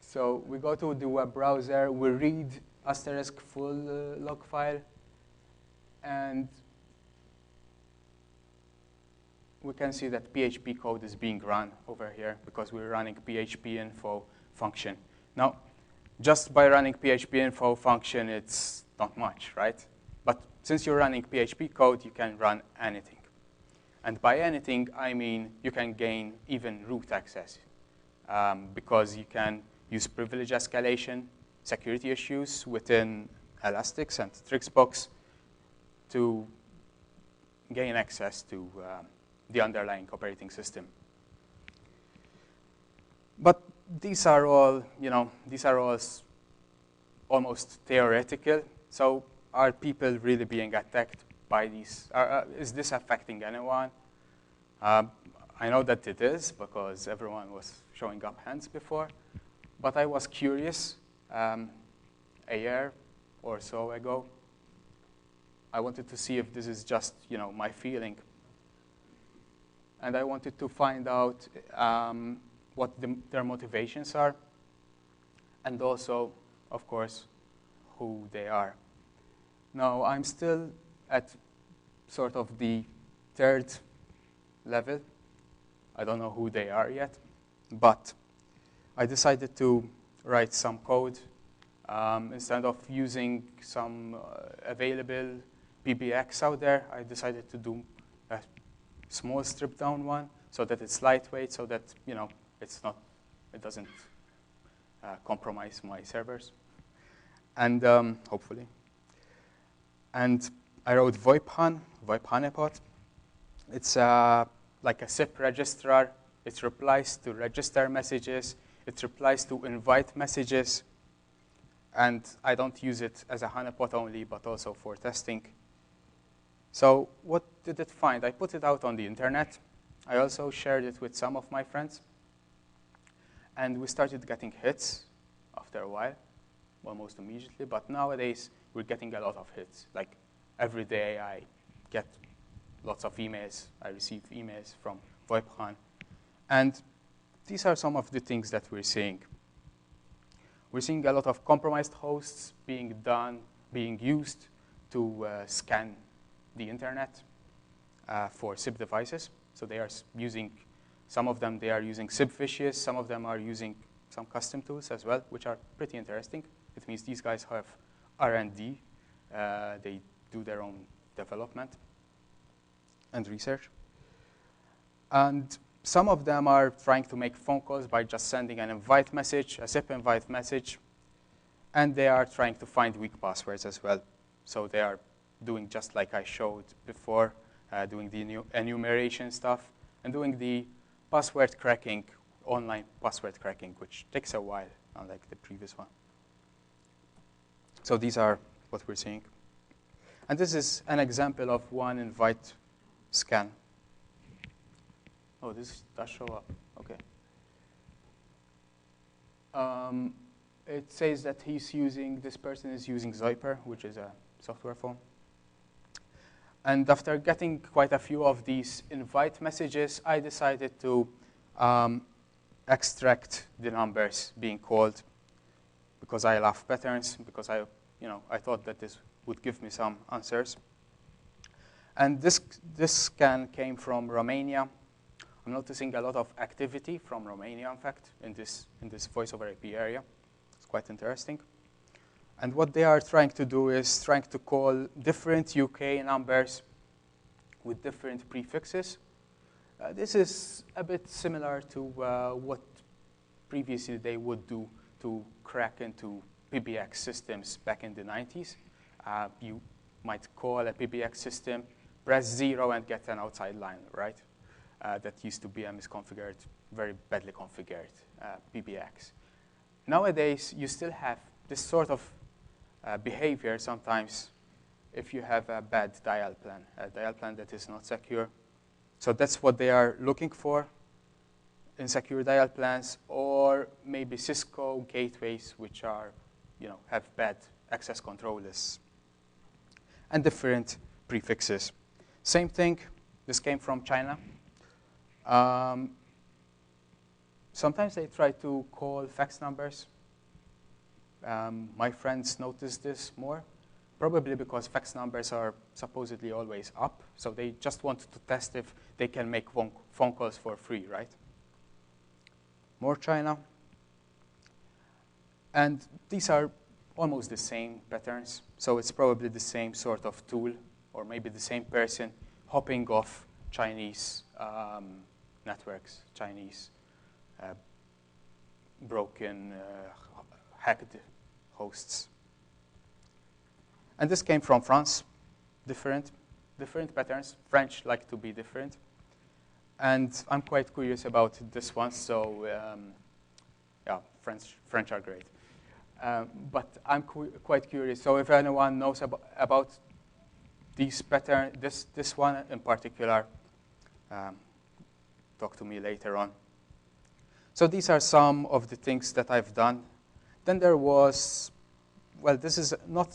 So we go to the web browser, we read asterisk full log file, and we can see that PHP code is being run over here because we're running PHP info function. Now, just by running PHP info function, it's not much, right? But since you're running PHP code, you can run anything. And by anything, I mean you can gain even root access because you can use privilege escalation, security issues within Elastic and Trixbox to gain access to the underlying operating system. But these are all, almost theoretical. So are people really being attacked by these? Is this affecting anyone? I know that it is because everyone was showing up hands before. But I was curious a year or so ago. I wanted to see if this is just, my feeling. And I wanted to find out what their motivations are, and also, of course, who they are. Now, I'm still at sort of the third level. I don't know who they are yet, but I decided to write some code. Instead of using some available PBX out there, I decided to do a small stripped down one so that it's lightweight, so that it doesn't compromise my servers, and hopefully. And I wrote voiphun, voiphanepot. It's like a SIP registrar. It replies to register messages. It replies to invite messages. And I don't use it as a honeypot only, but also for testing. So what did it find? I put it out on the internet. I also shared it with some of my friends. And we started getting hits after a while, almost immediately. But nowadays, we're getting a lot of hits. Like every day, I get lots of emails. I receive emails from voiphun. And these are some of the things that we're seeing. We're seeing a lot of compromised hosts being used to scan the internet for SIP devices. So they are using, some of them they are using SIP fishes, some of them are using some custom tools as well, which are pretty interesting. It means these guys have R&D. They do their own development and research. And some of them are trying to make phone calls by just sending an invite message, a SIP invite message, and they are trying to find weak passwords as well. So they are doing just like I showed before, doing the enumeration stuff, and doing the password cracking, online password cracking, which takes a while, unlike the previous one. So these are what we're seeing. And this is an example of one invite scan. Oh, this does show up. OK. It says that this person is using Zyper, which is a software phone. And after getting quite a few of these invite messages, I decided to extract the numbers being called because I love patterns, because I thought that this would give me some answers. And this scan came from Romania. I'm noticing a lot of activity from Romania, in fact, in this voice over IP area. It's quite interesting. And what they are trying to do is trying to call different UK numbers with different prefixes. This is a bit similar to what previously they would do to crack into PBX systems back in the 90s. You might call a PBX system, press 0, and get an outside line, right? That used to be a misconfigured, very badly configured PBX. Nowadays, you still have this sort of behavior sometimes if you have a bad dial plan, a dial plan that is not secure. So that's what they are looking for, insecure dial plans, or maybe Cisco gateways, which are, have bad access control lists and different prefixes. Same thing. This came from China. Sometimes they try to call fax numbers. My friends notice this more, probably because fax numbers are supposedly always up, so they just want to test if they can make phone calls for free, right? More China. And these are almost the same patterns, so it's probably the same sort of tool, or maybe the same person hopping off Chinese networks, Chinese broken, hacked hosts. And this came from France, different patterns. French like to be different. And I'm quite curious about this one, so yeah, French are great. But I'm quite curious. So if anyone knows about these pattern, this one in particular, talk to me later on. So these are some of the things that I've done. Then there was, well, this is not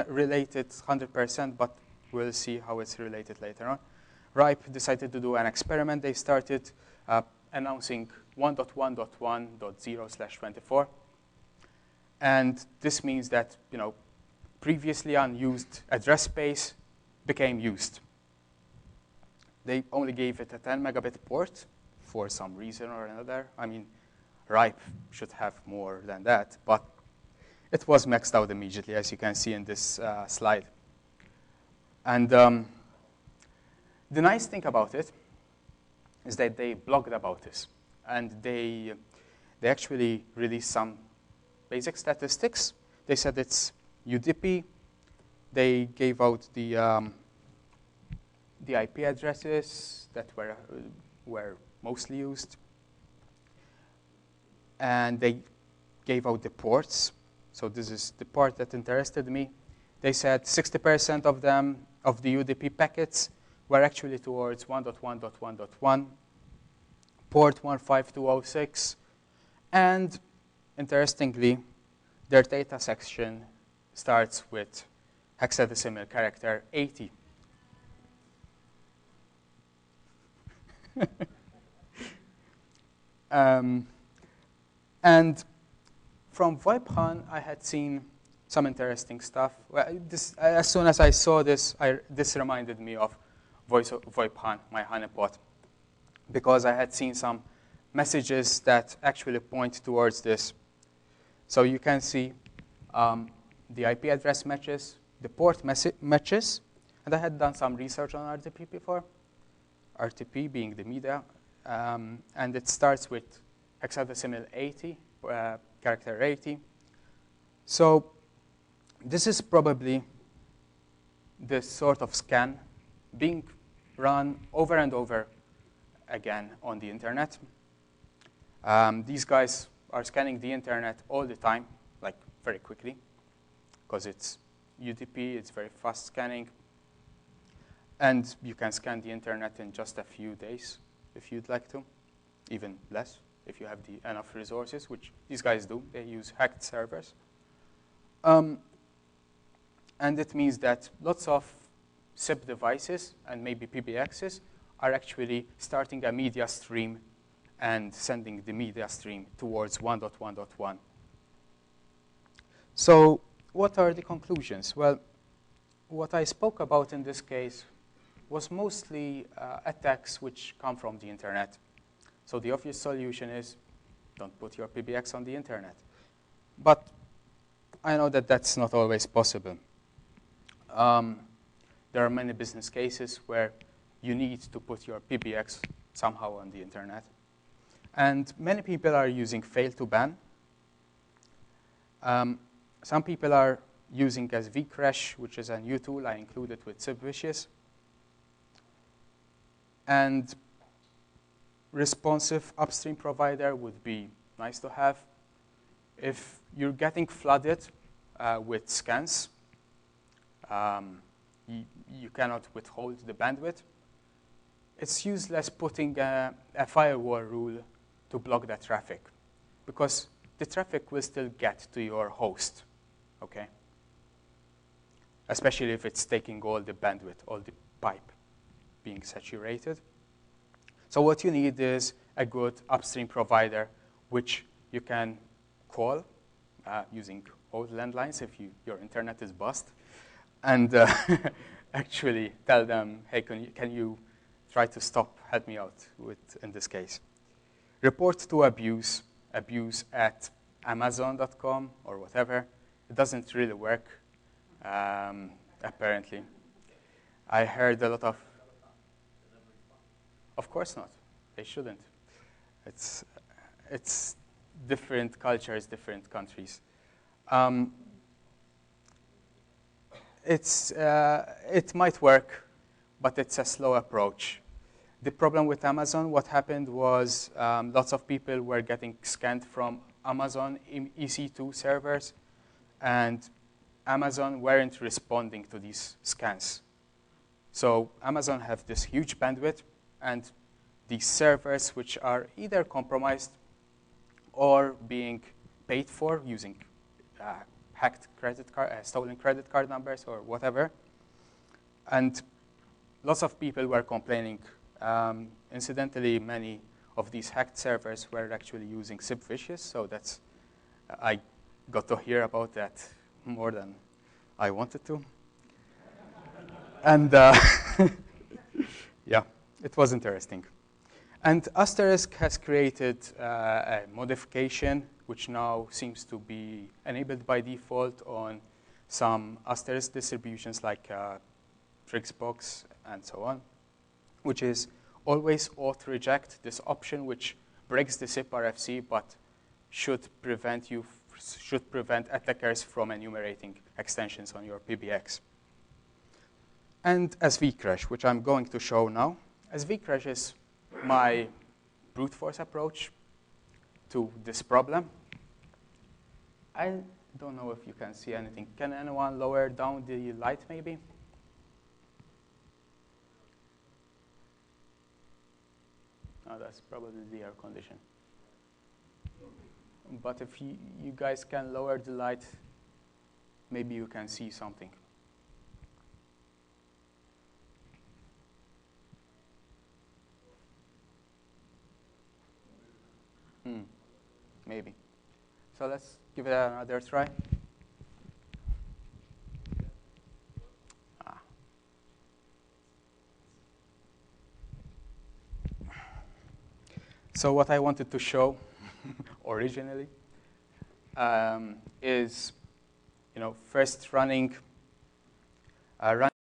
related 100%, but we'll see how it's related later on. RIPE decided to do an experiment. They started announcing 1.1.1.0/24. And this means that, previously unused address space became used. They only gave it a 10 megabit port for some reason or another. I mean, RIPE should have more than that, but it was maxed out immediately, as you can see in this slide. And the nice thing about it is that they blogged about this, and they actually released some basic statistics. They said it's UDP. They gave out the IP addresses that were mostly used, and they gave out the ports. So this is the part that interested me. They said 60% of them, of the UDP packets, were actually towards 1.1.1.1, port 15206, and interestingly, their data section starts with hexadecimal character 80. And from voiphun, I had seen some interesting stuff. Well, as soon as I saw this, this reminded me of voiphun, my honeypot, because I had seen some messages that actually point towards this. So you can see the IP address matches, the port matches, and I had done some research on RTP before, RTP being the media, and it starts with hexadecimal 80, character 80. So this is probably this sort of scan being run over and over again on the internet. These guys are scanning the internet all the time, like very quickly, because it's UDP, it's very fast scanning. And you can scan the internet in just a few days if you'd like to, even less if you have enough resources, which these guys do. They use hacked servers. And it means that lots of SIP devices and maybe PBXs are actually starting a media stream and sending the media stream towards 1.1.1. So what are the conclusions? Well, what I spoke about in this case was mostly attacks which come from the internet. So the obvious solution is don't put your PBX on the internet. But I know that that's not always possible. There are many business cases where you need to put your PBX somehow on the internet. And many people are using fail to ban. Some people are using as vcrash, which is a new tool I included with SibVicious. And responsive upstream provider would be nice to have. If you're getting flooded with scans, you cannot withhold the bandwidth. It's useless putting a firewall rule to block that traffic, because the traffic will still get to your host, okay? Especially if it's taking all the bandwidth, all the pipe being saturated. So what you need is a good upstream provider, which you can call using old landlines if your internet is bust, and actually tell them, hey, can you try to help me out in this case. Report to abuse at Amazon.com or whatever. It doesn't really work, apparently. I heard a lot of course not. They shouldn't. It's different cultures, different countries. It might work, but it's a slow approach. The problem with Amazon, what happened was lots of people were getting scanned from Amazon EC2 servers, and Amazon weren't responding to these scans. So Amazon have this huge bandwidth, and these servers, which are either compromised or being paid for using hacked credit card, stolen credit card numbers or whatever. And lots of people were complaining. Incidentally, many of these hacked servers were actually using SIP fishes, so I got to hear about that more than I wanted to. And yeah, it was interesting. And Asterisk has created a modification which now seems to be enabled by default on some Asterisk distributions like Trixbox and so on, which is always auth reject, this option which breaks the SIP RFC but should prevent attackers from enumerating extensions on your PBX. And SVCrash, which I'm going to show now. SVCrash is my brute force approach to this problem. I don't know if you can see anything. Can anyone lower down the light, maybe? Oh, that's probably the air condition. But if you guys can lower the light, maybe you can see something. Maybe. So let's give it another try. So what I wanted to show originally is, first running